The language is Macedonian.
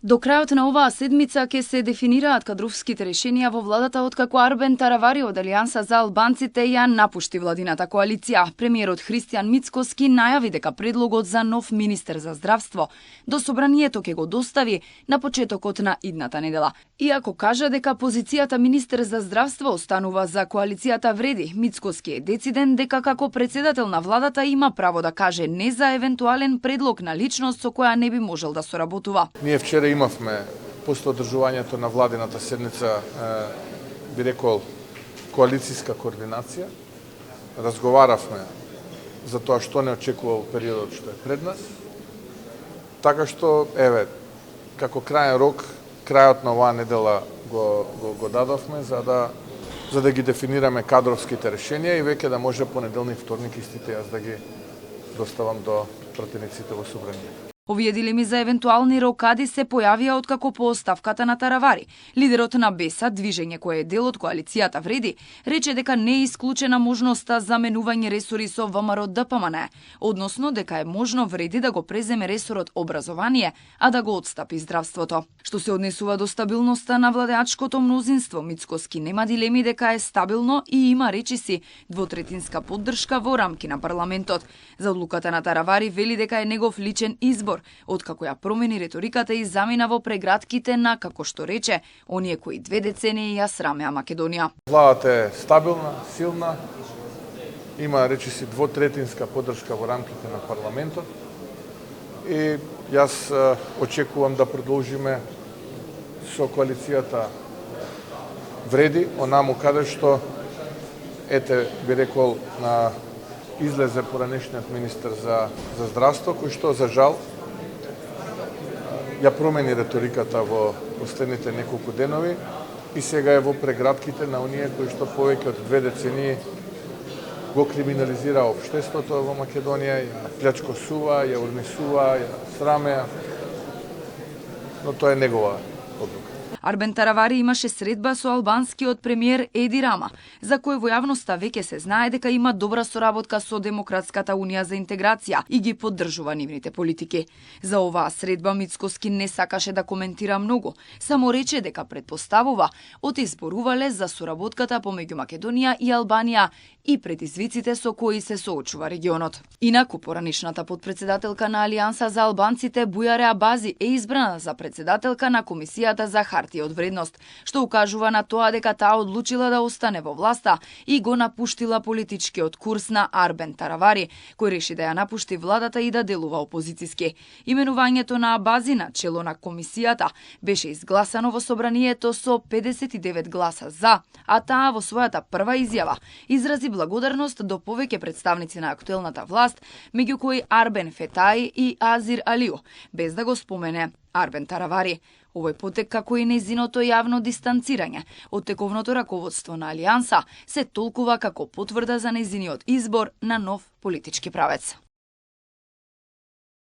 До крајот на оваа седмица ќе се дефинираат кадровските решенија во владата откако Арбен Таравари од Алијанса за албанците ја напушти владината коалиција. Премиерот Христијан Мицкоски најави дека предлогот за нов министер за здравство до собранието ќе го достави на почетокот на идната недела. Иако кажа дека позицијата министер за здравство останува за коалицијата Вреди, Мицкоски е дециден дека како председател на владата има право да каже не за евентуален предлог на личност со која не би можел да соработува. Ние вчера имавме после одржувањето на владината седница, би рекол, коалицијска координација. Разговаравме за тоа што не очекува во периодот што е пред нас. Така што, како крајен рок, крајот на оваа недела го дадовме за да ги дефинираме кадровските решенија и веќе да може понеделник, вторник истите јас да ги доставам до пратениците во собранието. Овие дилеми за евентуални рокади се појавија откако по оставката на Таравари. Лидерот на БЕСА, движење кое е дел од коалицијата Вреди, рече дека не е исклучена можноста за менување ресори со ВМРО ДПМН, односно дека е можно Вреди да го преземе ресорот образование, а да го отстапи здравството. Што се однесува до стабилноста на владеачкото мнозинство, Мицкоски нема дилеми дека е стабилно и има, речиси, двотретинска поддршка во рамки на парламентот. За одлуката на Таравари вели дека е негов личен избор, откако ја промени реториката и замина во прегратките на, како што рече, оние кои 2 децении ја срамеа Македонија. Владата е стабилна, силна, има, речиси, двотретинска поддршка во рамките на парламентот и јас очекувам да продолжиме со коалицијата Вреди, онаму каде што, би рекол, излезе поранешниот министер за здравство, кој што, за жал, ја промени реториката во последните неколку денови и сега е во прегратките на оние кои што повеќе од 2 децении го криминализира општеството во Македонија, ја плячкосува, ја урнесува, ја срамеа, но тоа е негова одлука. Арбен Таравари имаше средба со албанскиот премиер Еди Рама, за кој во јавноста веќе се знае дека има добра соработка со Демократската унија за интеграција и ги поддржува нивните политики. За оваа средба Мицкоски не сакаше да коментира многу, само рече дека предпоставува од изборувале за соработката помеѓу Македонија и Албанија и предизвиците со кои се соочува регионот. Инаку, поранешната подпредседателка на Алијанса за албанците Бујаре Абази е избрана за председателка на Комисијата за хартија од вредност, што укажува на тоа дека таа одлучила да остане во власта и го напуштила политичкиот курс на Арбен Таравари, кој реши да ја напушти владата и да делува опозициски. Именувањето на Абази на чело на комисијата беше изгласано во собранието со 59 гласа за, а таа во својата прва изјава изрази благодарност до повеќе представници на актуелната власт, меѓу кои Арбен Фетаи и Азир Алиу, без да го спомене Арбен Таравари. Овој потек, како и нејзиното јавно дистанцирање од тековното раководство на Алијанса, се толкува како потврда за нејзиниот избор на нов политички правец.